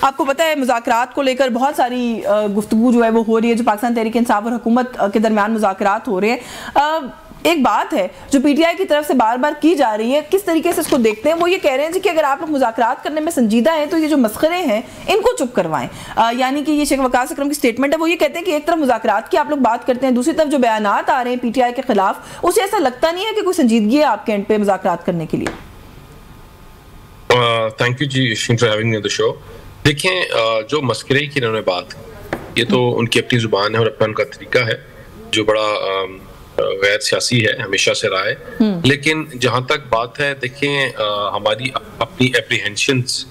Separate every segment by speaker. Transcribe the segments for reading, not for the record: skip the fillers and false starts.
Speaker 1: आपको पता है मुज़ाकरात को लेकर बहुत सारी गुफ्तगू जो है वो हो रही है, जो पाकिस्तान तहरीक इंसाफ और हुकूमत के दरमियान मुज़ाकरात हो रहे हैं। एक बात है जो पीटीआई की तरफ से बार बार की जा रही है, किस तरीके से इसको देखते हैं? वो ये कह रहे हैं कि अगर आप लोग मुज़ाकरात करने में संजीदा हैं तो ये जो मस्खरे हैं इनको चुप करवाएं। यानी कि ये शेख वकास अकरम की स्टेटमेंट है। वो ये कहते हैं कि एक तरफ मुज़ाकरात की आप लोग बात करते हैं, दूसरी तरफ जो बयानात आ रहे हैं पीटीआई के खिलाफ, उसे ऐसा लगता नहीं है कि कोई संजीदगी है आपके एंड पे मुज़ाकरात करने के लिए?
Speaker 2: Thank you ji for having me on the show. देखें, जो मस्करे की इन्होंने बात, ये तो उनकी अपनी जुबान है और अपना उनका तरीका है जो बड़ा गैर सियासी है, हमेशा से रहा है। लेकिन जहां तक बात है, देखें, हमारी अपनी एप्रीहेंशंस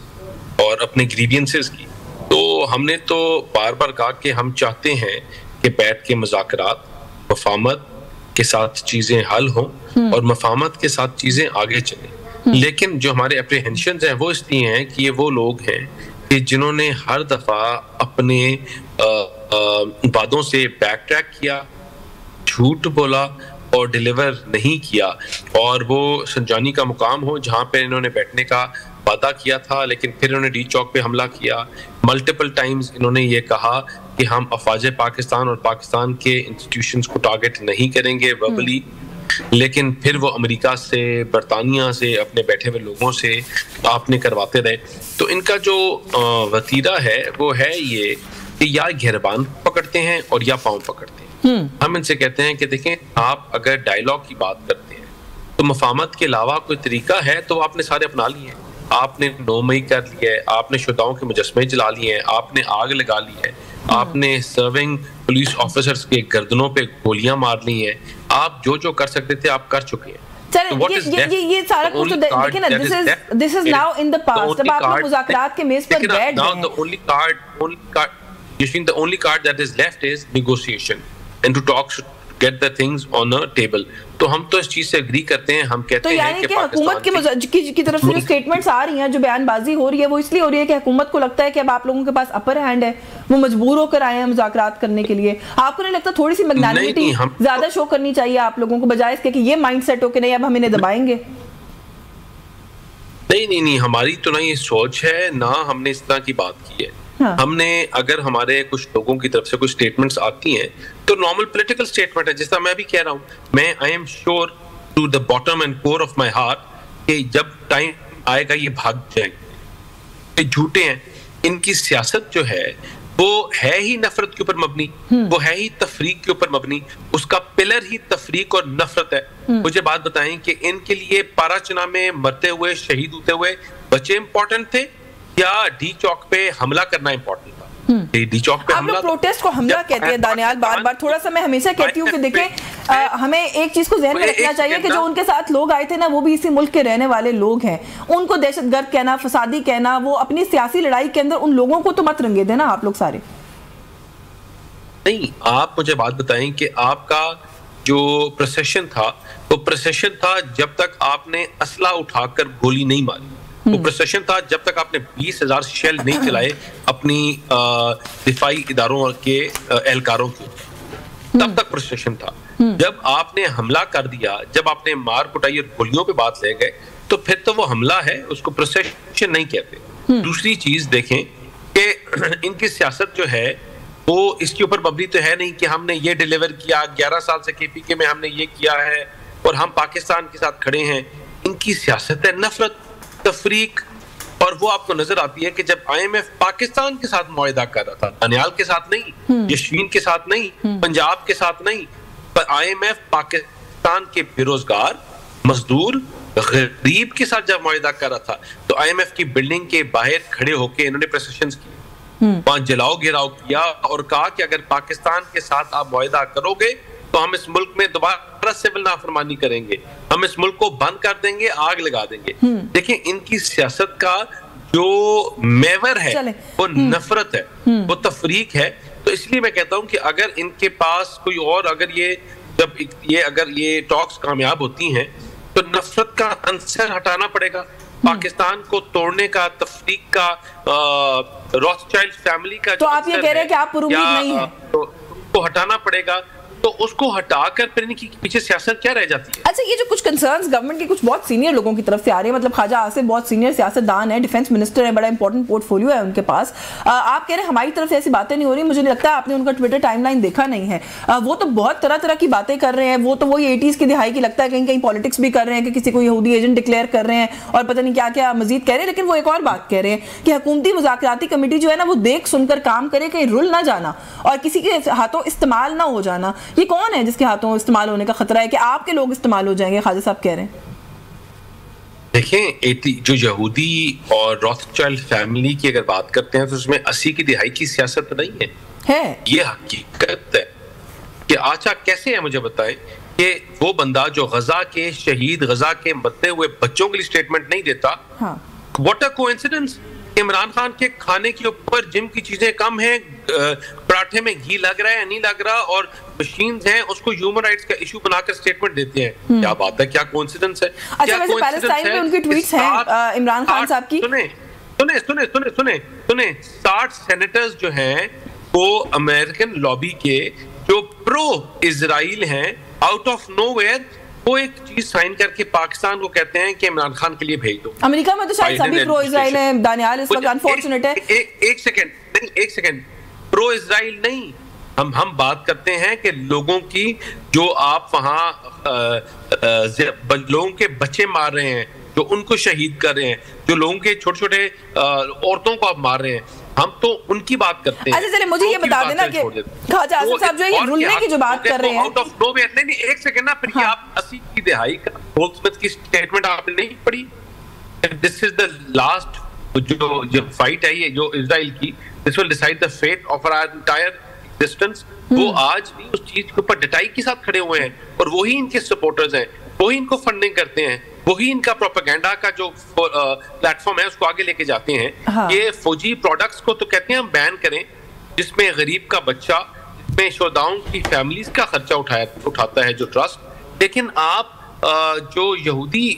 Speaker 2: और अपने ग्रीवियंसेस की, तो हमने तो बार बार कहा कि हम चाहते हैं कि बैठ के मुज़ाकरात मफाहमत के साथ चीजें हल हों और मफाहमत के साथ चीजें आगे चलें। लेकिन जो हमारे एप्रीहेंशंस हैं वो इसलिए हैं कि ये वो लोग हैं कि जिन्होंने हर दफा अपने वादों से बैक ट्रैक किया, झूठ बोला और डिलीवर नहीं किया, और वो संजानी का मुकाम हो जहां पे इन्होंने बैठने का वादा किया था लेकिन फिर इन्होंने डी चौक पे हमला किया। मल्टीपल टाइम्स इन्होंने ये कहा कि हम अफवाज पाकिस्तान और पाकिस्तान के इंस्टीट्यूशंस को टारगेट नहीं करेंगे वर्बली, लेकिन फिर वो अमेरिका से, बरतानिया से, अपने बैठे हुए लोगों से आपने करवाते रहे। तो इनका जो वतीरा है वो है ये कि या घेरबान पकड़ते हैं और या पाँव पकड़ते हैं। हम इनसे कहते हैं कि देखें, आप अगर डायलॉग की बात करते हैं तो मफाहमत के अलावा कोई तरीका है तो आपने सारे अपना लिए हैं। आपने 9 मई कर लिया है, आपने शुदाओं के मुजस्मे जला लिए हैं, आपने आग लगा ली है, आपने सर्विंग पुलिस ऑफिसर्स के गर्दनों पे गोलियां मार ली हैं। आप जो जो कर सकते थे आप कर चुके हैं।
Speaker 1: ये सारा कुछ तो देखिए ना, this is now in the past. अब आप लोग मुज़ाकरात के मेज पर बैठ गए हैं।
Speaker 2: The only card that is left is negotiation and to talk, to get the things on a table. तो हम तो इस चीज से एग्री करते हैं। हम कहते हैं कि
Speaker 1: हुकूमत की तरफ से जो स्टेटमेंट्स आ रही हैं, जो बयानबाजी हो रही है, वो इसलिए हो रही है कि हुकूमत को लगता है कि अब आप लोगों के पास अपर हैंड है, वो मजबूर होकर आए हैं मुज़ाकरात करने के लिए। आपको नहीं लगता थोड़ी सी मैग्नानिमिटी ज्यादा शो करनी चाहिए आप लोगों को, बजाय इसके कि ये माइंडसेट हो कि नहीं अब हम इन्हें दबाएंगे?
Speaker 2: नहीं, हमारी तो ना ये सोच है, ना हमने इस तरह की बात की है। हमने, अगर हमारे कुछ लोगों की तरफ से कुछ स्टेटमेंट्स आती हैं तो नॉर्मल पॉलिटिकल स्टेटमेंट है, जिस तरह मैं भी कह रहा हूं, मैं I am sure to the bottom and core of my heart कि जब टाइम आएगा ये भाग जाएंगे। ये झूठे हैं, इनकी सियासत जो है वो है ही नफरत के ऊपर मबनी, वो है ही तफरीक के ऊपर मबनी, उसका पिलर ही तफरीक और नफरत है। मुझे बात बताएं कि इनके लिए पाराचना में मरते हुए, शहीद होते हुए बच्चे इंपॉर्टेंट थे या डी चौक पे हमला करना इंपॉर्टेंट था? डी चौक पे हमला,
Speaker 1: प्रोटेस्ट को हमला कहते हैं दानियाल बार बार। थोड़ा सा मैं हमेशा कहती हूँ कि देखें, हमें एक चीज को जहन में रखना चाहिए कि जो उनके साथ लोग आए थे ना, वो भी इसी मुल्क के रहने वाले लोग हैं। उनको दहशतगर्द कहना, फसादी कहना, वो अपनी सियासी लड़ाई के अंदर उन लोगों को तो मत रंगे देना आप लोग सारे।
Speaker 2: नहीं, आप मुझे बात बताएं कि आपका जो प्रोसेशन था, वो प्रोसेशन था जब तक आपने असला उठाकर गोली नहीं मारी। वो प्रोसेशन था जब तक आपने 20,000 शेल नहीं चलाए अपनी दिफाई इदारों के एहलकारों के, तब तक प्रोसेशन था। जब आपने हमला कर दिया, जब आपने मार कुटाई और गोलियों पे बात ले गए, तो फिर तो वो हमला है, उसको प्रोसेशन नहीं कहते। दूसरी चीज देखें कि इनकी सियासत जो है वो इसके ऊपर मबनी तो है नहीं कि हमने ये डिलीवर किया, 11 साल से केपीके में हमने ये किया है और हम पाकिस्तान के साथ खड़े हैं। इनकी सियासत है नफरत, तफरीक, और वो आपको नजर आती है कि जब IMF पाकिस्तान के साथ मुआहिदा कर रहा था, दानियाल के साथ नहीं, यशवीन के साथ नहीं, पंजाब के साथ नहीं, पर IMF पाकिस्तान के बेरोजगार, मजदूर, गरीब के साथ जब मुआहिदा कर रहा था, तो IMF की बिल्डिंग के बाहर खड़े होकर इन्होंने प्रोसेशंस किए, वहां जलाओ गिराओ किया और कहा कि अगर पाकिस्तान के साथ आप मुआहिदा करोगे तो हम इस मुल्क में दोबारा सिविल नाफरमानी करेंगे, हम इस मुल्क को बंद कर देंगे, आग लगा देंगे। देखिए, इनकी सियासत का जो मेवर है वो नफरत है, वो तफरीक है। तो इसलिए मैं कहता हूं कि अगर इनके पास कोई और, अगर ये टॉक्स कामयाब होती हैं तो नफरत का अंसर हटाना पड़ेगा, पाकिस्तान को तोड़ने का, तफरीक का, रॉथस्चाइल्ड फैमिली का।
Speaker 1: तो आप ये कह रहे हैं कि आप पुरुमीद नहीं है,
Speaker 2: तो हटाना पड़ेगा। तो उसको हटाकर फिर इनकी पीछे सियासत क्या रह जाती है?
Speaker 1: अच्छा, ये जो कुछ कंसर्न्स गवर्नमेंट के कुछ बहुत सीनियर लोगों की तरफ से आ रहे हैं, मतलब ख्वाजा आसिफ बहुत सीनियर सियासतदान है, डिफेंस मिनिस्टर है, बड़ा इंपॉर्टेंट पोर्टफोलियो है उनके पास, आप कह रहे हैं हमारी तरफ से ऐसी बातें नहीं हो रही, मुझे नहीं लगता आपने उनका ट्विटर टाइमलाइन देखा नहीं है। वो तो बहुत तरह तरह की बातें कर रहे हैं, वो तो वही 80s की दिहाई की लगता है, कहीं कहीं पॉलिटिक्स भी कर रहे हैं कि किसी को यहूदी एजेंट डिक्लेयर कर रहे हैं और पता नहीं क्या क्या मजीद कह रहे हैं। लेकिन वो एक और बात कह रहे हैं कि हुकूमती मुज़ाकराती कमेटी जो है ना वो देख सुनकर काम करे, कहीं रुल ना जाना और किसी के हाथों इस्तेमाल ना हो जाना। ये कौन है जिसके हाथों इस्तेमाल होने का खतरा है कि आपके लोग इस्तेमाल हो जाएंगे? ख्वाजा साहब कह रहे हैं।
Speaker 2: देखें, जो यहूदी और रॉथस्चाइल्ड फैमिली की अगर बात करते हैं तो उसमें 80 की दिहाई की सियासत नहीं है। ये हकीकत है कि अच्छा कैसे है, मुझे बताएं कि वो बंदा जो गजा के शहीद, गजा के मरते हुए बच्चों के लिए स्टेटमेंट नहीं देता। What a coincidence, Imran Khan के खाने के ऊपर जिम की चीजें कम हैं, पराठे में घी लग रहा है नहीं लग रहा, और मशीन्स हैं, उसको ह्यूमन राइट्स का इशू बनाकर स्टेटमेट देते हैं। क्या बात है, क्या कोइंसिडेंस है?
Speaker 1: अच्छा, वैसे पैलेस्टाइन में उनकी ट्वीट्स हैं इमरान खान साहब की।
Speaker 2: सुने 60 सेनेटर्स जो हैं वो अमेरिकन लॉबी के जो प्रो इजराइल हैं, आउट ऑफ नोवेयर वो एक चीज साइन करके पाकिस्तान को कहते हैं कि इमरान खान के लिए भेज दो।
Speaker 1: अमेरिका में तो शायद सभी प्रो इजराइल हैं दानियाल, इस वक्त अनफॉर्चुनेट है।
Speaker 2: एक सेकंड, प्रो इजराइल नहीं, हम बात करते हैं कि लोगों की जो आप वहां लोगों के बच्चे मार रहे हैं, जो उनको शहीद कर रहे हैं, जो लोगों के छोटे छोटे औरतों को आप मार रहे हैं, हम तो उनकी बात करते हैं।
Speaker 1: अच्छा चलिए, मुझे ये बता देना कि ख्वाजा आसिफ साहब जो ये रुलने की जो बात कर रहे हैं,
Speaker 2: आउट ऑफ नोवेयर, नहीं एक सेकंड ना, फिर आप 80 की दिहाई का गोल्डस्मिथ की स्टेटमेंट आपने नहीं पढ़ी? दिस इज द लास्ट जो फाइट है ये जो इजराइल की, this will decide the fate of our entire existence. वो आज भी उस चीज के ऊपर डटाई के साथ खड़े हुए हैं और वही इनके सपोर्टर्स हैं, वही इनको फंडिंग करते हैं, वही इनका प्रोपेगेंडा का जो प्लेटफॉर्म है उसको आगे लेके जाते हैं। ये फौजी प्रोडक्ट्स को तो कहते हैं हम बैन करें, जिसमें गरीब का बच्चा, जिसमें शोधाओं की फैमिलीज का खर्चा उठाता है जो ट्रस्ट। लेकिन आप जो यहूदी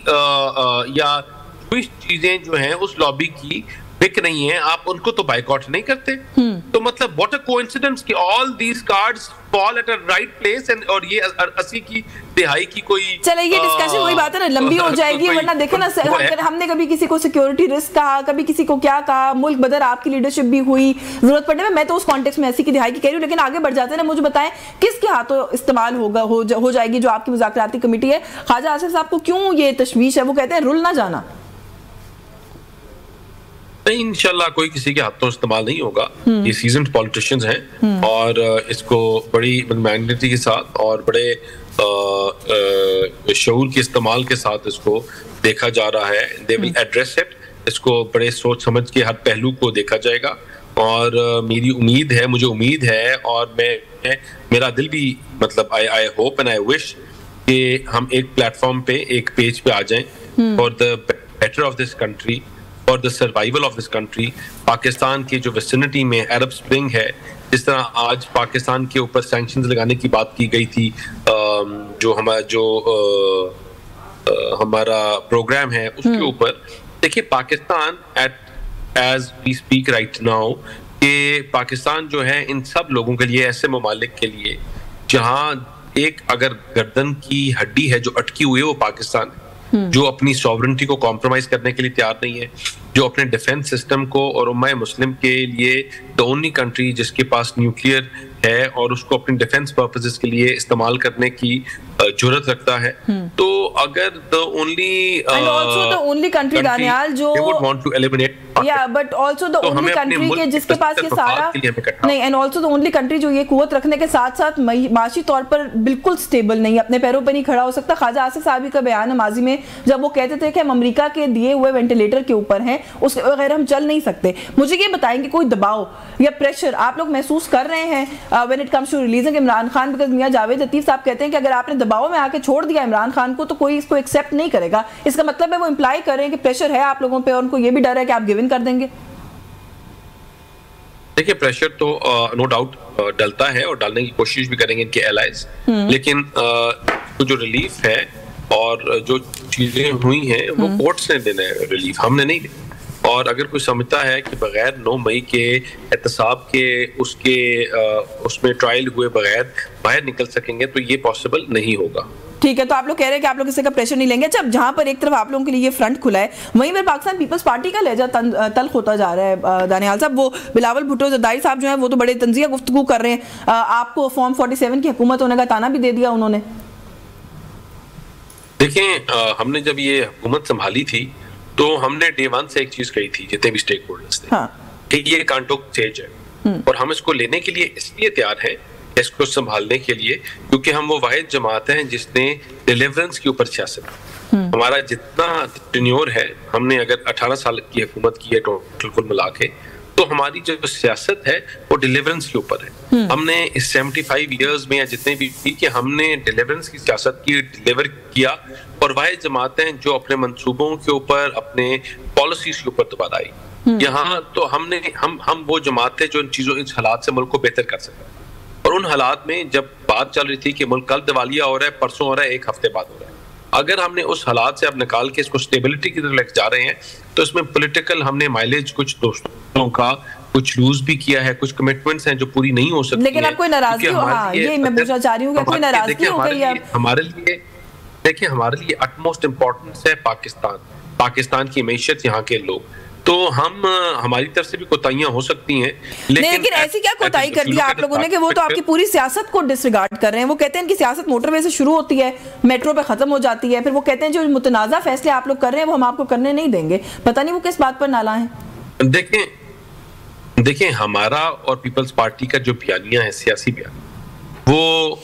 Speaker 2: या ट्विस्ट चीजें जो हैं उस लॉबी की बिक रही हैं, आप उनको तो बाइकआउट नहीं करते। तो मतलब व्हाट अ कोइंसिडेंस कि all these cards fall at a right place, and और ये 80 की दिहाई की कोई
Speaker 1: चले ये डिस्कशन वही बात है ना, लंबी हो जाएगी। वरना देखे ना, हमने कभी किसी को सिक्योरिटी रिस्क कहा, कभी किसी को क्या कहा, मुल्क बदर आपकी लीडरशिप भी हुई जरूरत पड़ने में। मैं तो उस कॉन्टेक्स्ट में 80 की दिहाई की कह रही हूँ, लेकिन आगे बढ़ जाते हैं ना, मुझे बताएं किसके हाथों इस्तेमाल हो जाएगी जो आपकी मुज़ाकराती कमेटी है? ख्वाजा आसिफ साहब को क्यों ये तशवीश है? वो कहते हैं रुल ना जाना।
Speaker 2: नहीं, इंशाल्लाह कोई किसी के हाथों इस्तेमाल नहीं होगा। ये सीजन्ड पॉलिटिशियंस हैं और इसको बड़ी मैग्नेटिक के साथ और बड़े शऊर के इस्तेमाल के साथ इसको देखा जा रहा है। दे विल एड्रेस इट, इसको बड़े सोच समझ के हर पहलू को देखा जाएगा। और मेरी उम्मीद है, मुझे उम्मीद है, और मेरा दिल भी मतलब I hope and I wish कि हम एक प्लेटफॉर्म पे, एक पेज पे आ जाएं for the better of this country, for the survival of this country. Pakistan की जो विसिनिटी में अरब स्प्रिंग है, जिस तरह आज पाकिस्तान के ऊपर सैंक्शंस लगाने की बात की गई थी, जो हमारा प्रोग्राम है उसके ऊपर, देखिए Pakistan as we speak right now कि पाकिस्तान जो है इन सब लोगों के लिए, ऐसे ममालिक के लिए जहां एक अगर गर्दन की हड्डी है जो अटकी हुई है वो पाकिस्तान है, जो अपनी सॉवरेंटी को कॉम्प्रोमाइज करने के लिए तैयार नहीं है, जो अपने डिफेंस सिस्टम को और उम्मा मुस्लिम के लिए द ओनली कंट्री जिसके पास न्यूक्लियर है और उसको अपने डिफेंस पर्पसेस के लिए इस्तेमाल करने की जुर्रत रखता है। तो अगर द ओनली कंट्री
Speaker 1: दानियाल जो
Speaker 2: they would want to eliminate,
Speaker 1: yeah, but also the only country के जिसके पास ये सारा नहीं, and also the only country जो ये कुव्वत रखने के साथ साथ माशी तौर पर बिल्कुल स्टेबल नहीं, अपने पैरों पर नहीं खड़ा हो सकता। ख्वाजा आसिफ साहब का बयान है माजी में जब वो कहते थे कि हम अमेरिका के दिए हुए वेंटिलेटर के ऊपर हैं, उसके बगैर हम चल नहीं सकते। मुझे ये बताएंगे कोई दबाव या प्रेशर आप लोग महसूस कर रहे हैं when it comes to releasing Imran Khan? Because मियां जावेद लतीफ साहब कहते हैं कि अगर आपने दबाव में आके छोड़ दिया इमरान खान को तो कोई इसको एक्सेप्ट नहीं करेगा। इसका मतलब है वो इंप्लाई कर रहे हैं कि प्रेशर है आप लोगों पे और उनको ये भी डर है कि आप गिव इन कर देंगे।
Speaker 2: देखिए प्रेशर तो नो डाउट डलता है और डालने की कोशिश भी करेंगे इनके एलाइज, लेकिन तो जो रिलीफ है और जो चीजें हुई हैं वो कोर्ट्स ने देना है रिलीफ, हमने नहीं। और अगर कोई समझता है कि बगैर 9 मई के एहतसाब के उसमें ट्रायल हुए बगैर बाहर निकल सकेंगे तो ये पॉसिबल नहीं होगा।
Speaker 1: ठीक है, तो आप लोग कह रहे हैं कि आप लोग किसी का प्रेशर नहीं लेंगे। अच्छा, जहां पर एक तरफ आप लोगों के लिए ये फ्रंट खुला है, वहीं पर पाकिस्तान पीपल्स पार्टी का लहजा तल्ख होता जा रहा है। दानियाल साहब, वो बिलावल भुट्टो जरदारी साहब जो हैं वो तो बड़े तंजिया गुफ्तगू कर रहे हैं, आपको फॉर्म 47 की हुकूमत होने का ताना भी दे दिया उन्होंने।
Speaker 2: देखें, हमने जब ये हुकूमत संभाली थी तो हमने डे 1 से एक चीज कही थी जितने भी स्टेक होल्डर्स थे, कि ये कांटो स्टेज है और हम इसको लेने के लिए इसलिए तैयार हैं, इसको संभालने के लिए, क्योंकि हम वो वाहिद जमात हैं जिसने डिलीवरेंस के ऊपर सियासत, हमारा जितना टेन्योर है, हमने अगर 18 साल की हुकूमत की है टोटल कुल मिला के, तो हमारी जो सियासत है वो डिलीवरेंस के ऊपर है। हमने इस 75 इयर्स में या जितने भी कि हमने डिलीवरेंस की सियासत की, डिलीवर किया, और वाहिद जमात हैं जो अपने मंसूबों के ऊपर, अपने पॉलिसीज के ऊपर दोबारा आई। यहाँ तो हम वो जमात थे जो इन चीजों, इस हालात से मुल्क को बेहतर कर सके। और उन हालात में जब बात चल रही थी कि मुल्क कल दिवालिया हो रहा है, परसों हो रहा है, एक हफ्ते बाद हो रहा है, अगर हमने उस हालात से अब निकाल के इसको स्टेबिलिटी की तरफ लेकर जा रहे हैं तो इसमें पॉलिटिकल हमने माइलेज कुछ दोस्तों का कुछ लूज भी किया है, कुछ कमिटमेंट्स हैं जो पूरी नहीं हो सकती।
Speaker 1: लेकिन अब कोई नाराजगी हो, हाँ, ये मैं पूछना चाह रही हूँ कि कोई नाराजगी हो गई है
Speaker 2: हमारे लिए? देखिए, हमारे लिए अटमोस्ट इम्पोर्टेंस है पाकिस्तान की मैशत, यहाँ के लोग, तो हमारी तरफ से भी कोताहियां हो सकती हैं,
Speaker 1: लेकिन ऐसी क्या कोताही कर दिया आप लोगों ने कि वो तो आपकी पूरी सियासत को डिसरिगार्ड कर रहे हैं। वो कहते हैं कि सियासत मोटरवे से शुरू होती है, मेट्रो पे खत्म हो जाती है, फिर वो कहते हैं जो मुतनाज़ा फैसले आप लोग कर रहे हैं वो हम आपको करने नहीं देंगे। पता नहीं वो किस बात पर नाला है।
Speaker 2: देखें, हमारा और पीपल्स पार्टी का जो बयानिया है, सियासी बयान, वो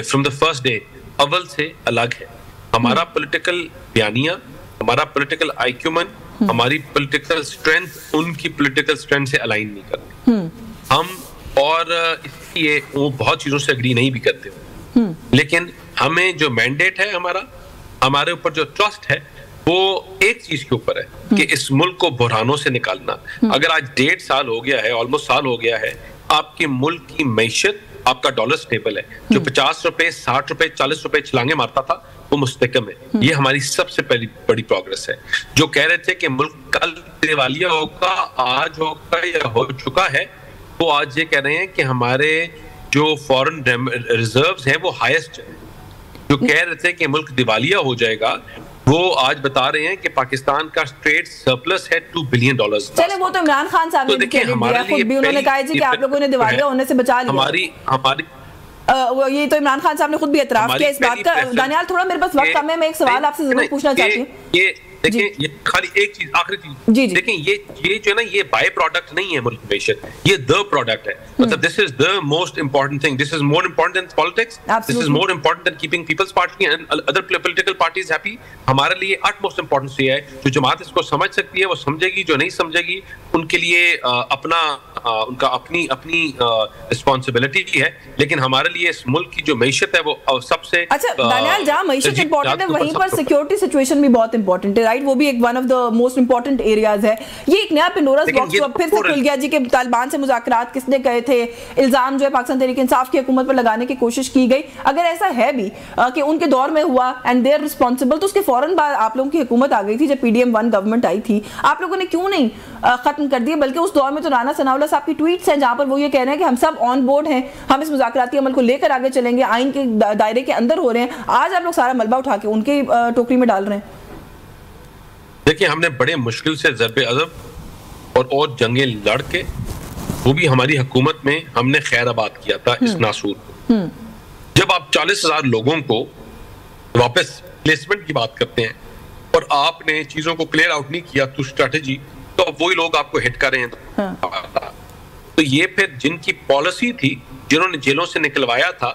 Speaker 2: फ्रॉम द फर्स्ट डे अव्वल से अलग है। हमारा पॉलिटिकल बयानिया, हमारा पॉलिटिकल आईक्यूमेंट, हमारी पॉलिटिकल स्ट्रेंथ उनकी पॉलिटिकल स्ट्रेंथ से अलाइन नहीं करती हम, और इसलिए वो बहुत चीजों से एग्री नहीं भी करते। लेकिन हमें जो मैंडेट है, हमारे ऊपर जो ट्रस्ट है, वो एक चीज के ऊपर है कि इस मुल्क को बुरहानों से निकालना। अगर आज 1.5 साल हो गया है, ऑलमोस्ट साल हो गया है, आपके मुल्क की मैशत, आपका डॉलर स्टेबल है, जो 50 रुपए, 60 रुपए, 40 रुपए छलांगे मारता था वो मुस्तकम है। ये हमारी सबसे पहली बड़ी प्रोग्रेस है। जो कह रहे थे कि मुल्क कल दिवालिया होगा, आज होगा या हो चुका है, वो आज ये कह रहे हैं कि हमारे जो फॉरेन रिजर्व्स हैं वो हाईएस्ट है। जो कह रहे थे कि मुल्क दिवालिया हो जाएगा, वो आज बता रहे हैं कि पाकिस्तान का ट्रेड सरप्लस है $2 बिलियन।
Speaker 1: चले, वो तो इमरान खान साहब ने खुद भी उन्होंने कहा कि आप लोगों ने दिवालिया होने से बचा लिया। ये तो इमरान खान साहब ने खुद भी एतराफ किया इस बात का। दानियाल, थोड़ा मेरे पास वक्त कम है, मैं एक सवाल आपसे जरूर पूछना चाहती हूँ।
Speaker 2: देखिए, ये खाली एक चीज, आखिरी चीज, देखिए, ये जो है ना, ये बाय प्रोडक्ट नहीं है मुल्क मैशत, ये द प्रोडक्ट है। मतलब this is the most important thing, this is more important than politics, this is more important than keeping peoples party and other political parties happy. हमारे लिए अटमोस्ट इंपॉर्टेंस ये है, जो जमात इसको समझ सकती है वो समझेगी, जो नहीं समझेगी उनके लिए उनका अपनी रिस्पॉन्सिबिलिटी है। लेकिन हमारे लिए इस मुल्क की जो मैशत है वो सबसे,
Speaker 1: अच्छा दानियाल, जहाँ मैशत इंपॉर्टेंट है वहीं पर सिक्योरिटी सिचुएशन भी बहुत इंपॉर्टेंट है, राइट? वो भी एक one of the most important areas है। ये एक नया पेंडोरास बॉक्स जो फिर से खुल गया जी, के तालिबान से मुज़ाकरात किसने कहे थे, इल्जाम जो है पाकिस्तान तहरीक इंसाफ की हुकूमत पर लगाने की कोशिश की गई। अगर ऐसा है भी कि उनके दौर में हुआ एंड दे आर रिस्पॉन्सिबल, तो उसके फौरन बाद आप लोगों की हुकूमत आ गई थी जब PDM-1 गवर्नमेंट आई थी, आप लोगों ने क्यों नहीं खत्म कर दिया? बल्कि उस दौर में तो राना सनाउल्लाह साहब की ट्वीट्स हैं जहां पर वो ये कह रहे हैं कि हम सब ऑन बोर्ड हैं, हम इस मुज़ाकराती अमल को लेकर आगे चलेंगे, आइन के दायरे के अंदर हो रहे हैं। आज आप लोग सारा मलबा उठा के उनके टोकरी में डाल रहे हैं।
Speaker 2: देखिए, हमने बड़े मुश्किल से ज़रबे अज़ब और जंगें लड़ के, वो भी हमारी हुकूमत में, हमने खैराबाद किया था इस नासूर को। जब आप 40,000 लोगों को वापस प्लेसमेंट की बात करते हैं और आपने चीजों को क्लियर आउट नहीं किया तो स्ट्रेटेजी, तो अब वही लोग आपको हिट कर रहे हैं। तो ये फिर जिनकी पॉलिसी थी, जिन्होंने जेलों से निकलवाया था,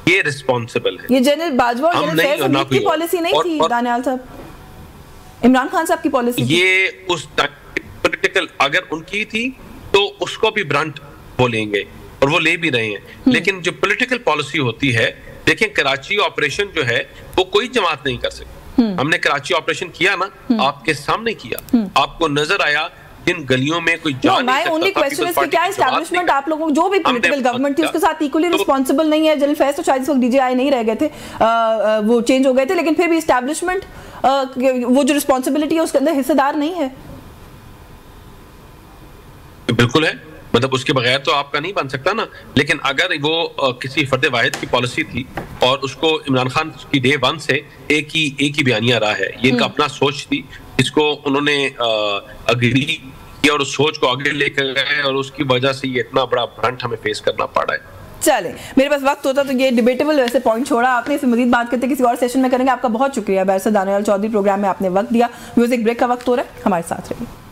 Speaker 2: ये रिस्पॉन्सिबल है।
Speaker 1: ये जनरल बाजवा और जनरल फैज हमीद की पॉलिसी नहीं थी दानियाल साहब, इमरान खान साहब की पॉलिसी।
Speaker 2: ये उस पॉलिटिकल अगर उनकी थी तो उसको भी ब्रंट बोलेंगे और वो ले भी रहे हैं। लेकिन जो पॉलिटिकल पॉलिसी होती है, देखें, कराची ऑपरेशन जो है वो कोई जमात नहीं कर सकती। हमने कराची ऑपरेशन किया ना, आपके सामने किया, आपको नजर आया जिन गलियों में कोई जा नहीं सकता,
Speaker 1: ओनली क्वेश्चन इज कि क्या एस्टैब्लिशमेंट आप लोगों जो भी पॉलिटिकल गवर्नमेंट थी उसके साथ इक्वली रिस्पांसिबल नहीं है? जनरल फैज तो शायद इस वक्त डीजीआई नहीं रह गए थे, वो चेंज हो गए थे, लेकिन फिर भी एस्टैब्लिशमेंट वो जो रिस्पांसिबिलिटी है उसके अंदर हिस्सेदार नहीं है?
Speaker 2: बिल्कुल है, मतलब उसके बगैर तो आपका नहीं बन सकता ना। लेकिन अगर वो किसी फर्द वाहिद की पॉलिसी थी और उसको इमरान खान की डे वन से एक ही बयानिया रहा है, ये इनका अपना सोच थी, इसको उन्होंने अग्री किया और उस सोच को आगे लेकर गए और उसकी वजह से ये इतना बड़ा ब्रंट हमें फेस करना पड़ा है।
Speaker 1: चले, मेरे पास वक्त होता तो ये डिबेटेबल वैसे पॉइंट छोड़ा आपने, इसे मजीद बात करते किसी और सेशन में करेंगे। आपका बहुत शुक्रिया बैरिस्टर दानियाल चौधरी, प्रोग्राम में आपने वक्त दिया। म्यूजिक ब्रेक का वक्त हो रहा है, हमारे साथ रहिए।